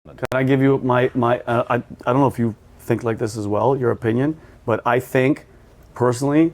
Can I give you my I don't know if you think like this as well, your opinion, but I think personally,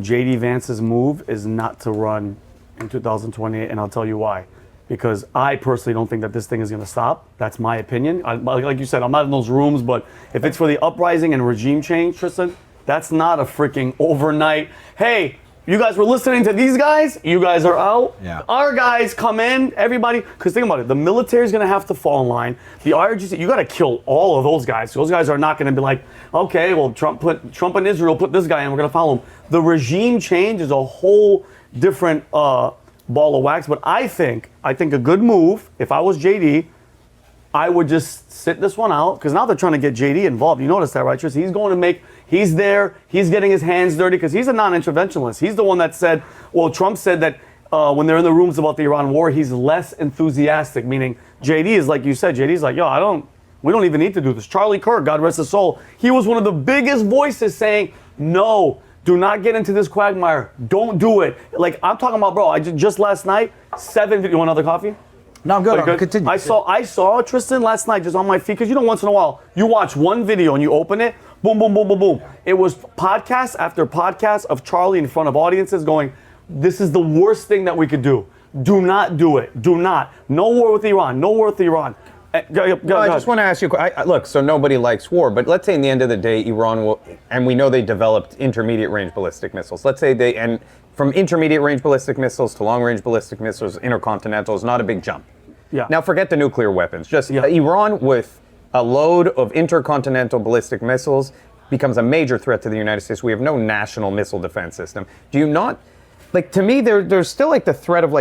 JD Vance's move is not to run in 2028, and I'll tell you why. Because I personally don't think that this thing is going to stop. That's my opinion. Like you said, I'm not in those rooms, but if it's for the uprising and regime change, Tristan, that's not a freaking overnight, hey, you guys were listening to these guys, you guys are out. Yeah. Our guys come in, everybody, because think about it, the military's going to have to fall in line. The IRGC, you got to kill all of those guys. Those guys are not going to be like, okay, well, Trump and Israel put this guy in, we're going to follow him. The regime change is a whole different ball of wax, but I think a good move, if I was JD, I would just sit this one out, because now they're trying to get JD involved. You notice that, right, Tristan? He's going to make, he's there, he's getting his hands dirty, because he's a non-interventionalist. He's the one that said, well, Trump said that when they're in the rooms about the Iran war, he's less enthusiastic, meaning JD is, like you said, JD's like, yo, we don't even need to do this. Charlie Kirk, God rest his soul, he was one of the biggest voices saying, no, do not get into this quagmire. Don't do it. Like, I'm talking about, bro, I just last night, you want another coffee? No, I'm good. Continue. I saw Tristan last night just on my feed, because you know, once in a while you watch one video and you open it, boom, boom, boom, boom, boom. It was podcast after podcast of Charlie in front of audiences going, this is the worst thing that we could do. Do not do it. Do not. No war with Iran. No war with Iran. Go I just want to ask you, look, so nobody likes war, but let's say in the end of the day, Iran will, and we know they developed intermediate range ballistic missiles. Let's say and from intermediate range ballistic missiles to long range ballistic missiles, intercontinental is not a big jump. Yeah. Now forget the nuclear weapons. Just Iran with a load of intercontinental ballistic missiles becomes a major threat to the United States. We have no national missile defense system. Do you not? Like, to me, there's still like the threat of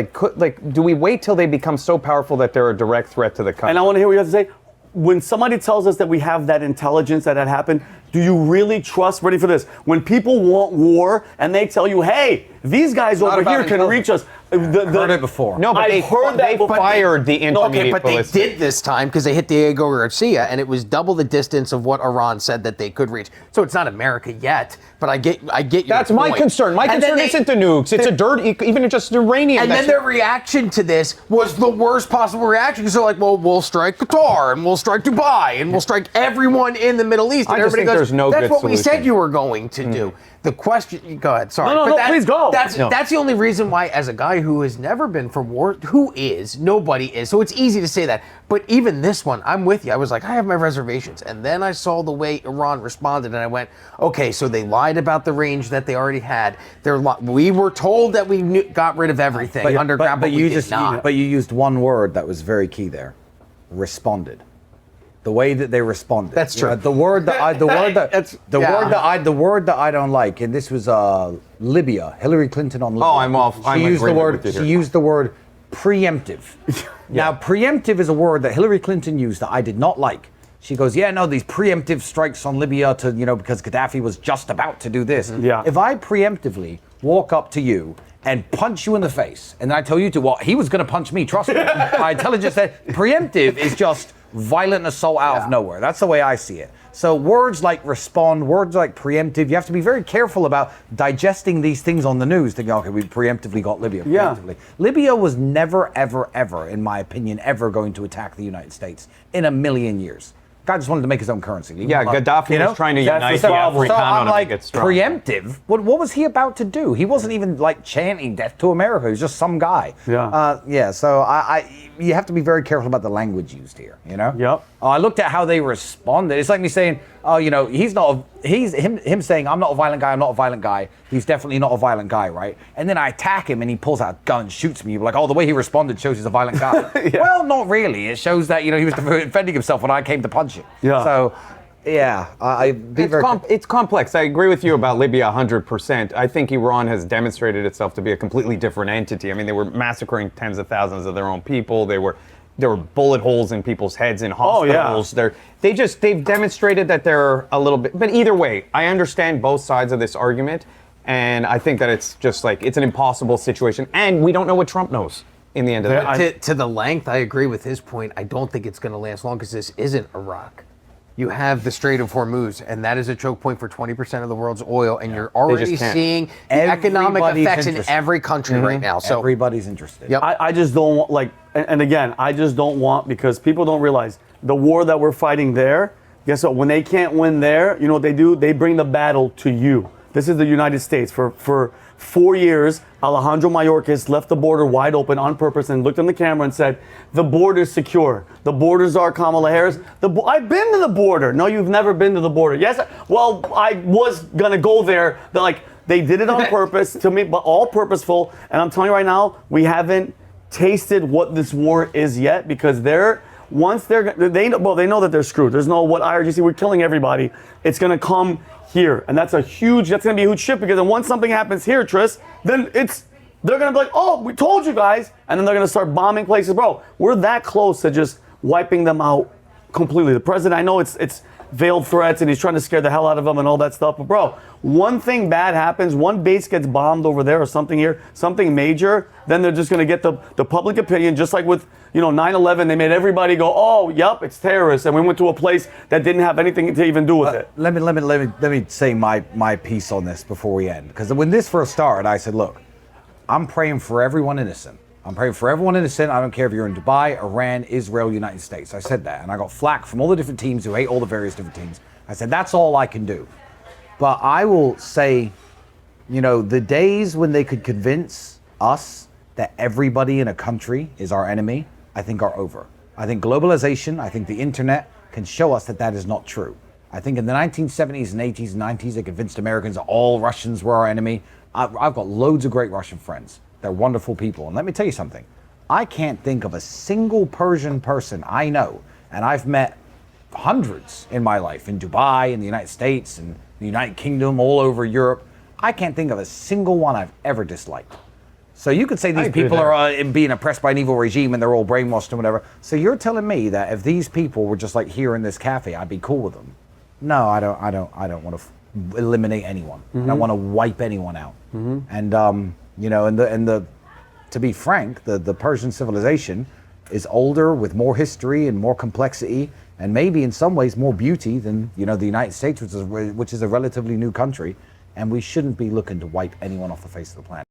do we wait till they become so powerful that they're a direct threat to the country? And I want to hear what you have to say. When somebody tells us that we have that intelligence that happened, do you really trust, ready for this, when people want war and they tell you, hey, these guys over here can reach us. Heard it before. No, but they fired the intermediate but ballistic. they did this time because they hit Diego Garcia, and it was double the distance of what Iran said that they could reach. So it's not America yet, but I get your That's point. my concern. My concern isn't the nukes. It's even just uranium. And then their reaction to this was the worst possible reaction, because they're like, well, we'll strike Qatar, and we'll strike Dubai, and we'll strike everyone in the Middle East. And I just everybody think goes, there's no that's good what we said solution. you were going to do. The question, go ahead, sorry. No, please go. That's the only reason why, as a guy who has never been for war, nobody is, so it's easy to say that. But even this one, I'm with you. I was like, I have my reservations. And then I saw the way Iran responded, and I went, okay, so they lied about the range that they already had. We were told that we got rid of everything underground, but we did not. But you used one word that was very key there: responded. The way that they responded. That's true. The word that I don't like, and this was Libya. Hillary Clinton on Libya. Oh, I'm off. She used the word preemptive. Now, preemptive is a word that Hillary Clinton used that I did not like. She goes, yeah, no, these preemptive strikes on Libya because Gaddafi was just about to do this. Yeah. If I preemptively walk up to you and punch you in the face, and then I tell you to, well, he was going to punch me, trust me. My intelligence said preemptive is just violent assault out of nowhere. That's the way I see it. So words like respond, words like preemptive, you have to be very careful about digesting these things on the news, thinking, okay, we preemptively got Libya. Preemptively. Libya was never, ever, ever, in my opinion, ever going to attack the United States in a million years. Guy just wanted to make his own currency. Yeah, Gaddafi was trying to unite the Afrikaner so I'm to like, make it strong. preemptive? What was he about to do? He wasn't even like chanting death to America. He was just some guy. Yeah. So you have to be very careful about the language used here, you know? Yep. I looked at how they responded. It's like me saying, he's him saying, I'm not a violent guy. He's definitely not a violent guy, right? And then I attack him and he pulls out a gun and shoots me. You're like, oh, the way he responded shows he's a violent guy. Well, not really. It shows that, he was defending himself when I came to punch him. Yeah. So, it's complex. I agree with you about Libya 100%. I think Iran has demonstrated itself to be a completely different entity. I mean, they were massacring tens of thousands of their own people. There were bullet holes in people's heads in hospitals. Oh, yeah. They've demonstrated that they're a little bit. But either way, I understand both sides of this argument, and I think that it's just like it's an impossible situation, and we don't know what Trump knows in the end of the day. To the length, I agree with his point. I don't think it's going to last long because this isn't Iraq. You have the Strait of Hormuz, and that is a choke point for 20% of the world's oil, and you're already seeing the economic effects in every country right now. So everybody's interested. Yep. I just don't want, and again, I just don't want, because people don't realize the war that we're fighting there, guess what? When they can't win there, you know what they do? They bring the battle to you. This is the United States. For 4 years, Alejandro Mayorkas left the border wide open on purpose and looked in the camera and said, the border's secure. The borders are Kamala Harris. I've been to the border. No, you've never been to the border. Yes, well, I was going to go there. They did it on purpose to me, but all purposeful. And I'm telling you right now, we haven't tasted what this war is yet because they know that they're screwed. There's no what IRGC, we're killing everybody. It's going to come here. And that's going to be a huge shift because then once something happens here, Tris, then they're going to be like, oh, we told you guys. And then they're going to start bombing places. Bro, we're that close to just wiping them out completely. The president, I know it's veiled threats and he's trying to scare the hell out of them and all that stuff. But bro, one thing bad happens, one base gets bombed over there or something here, something major, then they're just going to get the public opinion, just like with 9/11, they made everybody go, oh, yep, it's terrorists. And we went to a place that didn't have anything to even do with it. Let me say my piece on this before we end. Because when this first started, I said, look, I'm praying for everyone innocent. I'm praying for everyone innocent. I don't care if you're in Dubai, Iran, Israel, United States. I said that. And I got flack from all the different teams who hate all the various different teams. I said, that's all I can do. But I will say, the days when they could convince us that everybody in a country is our enemy, I think are over. I think globalization, I think the internet can show us that is not true. I think in the 1970s and 80s and 90s, they convinced Americans that all Russians were our enemy. I've got loads of great Russian friends. They're wonderful people. And let me tell you something. I can't think of a single Persian person I know, and I've met hundreds in my life, in Dubai, in the United States, in the United Kingdom, all over Europe. I can't think of a single one I've ever disliked. So you could say these people are being oppressed by an evil regime and they're all brainwashed and whatever. So you're telling me that if these people were just like here in this cafe, I'd be cool with them? No, I don't want to eliminate anyone. I don't want to wipe anyone out. And to be frank, the Persian civilization is older with more history and more complexity and maybe in some ways more beauty than the United States, which is a relatively new country. And we shouldn't be looking to wipe anyone off the face of the planet.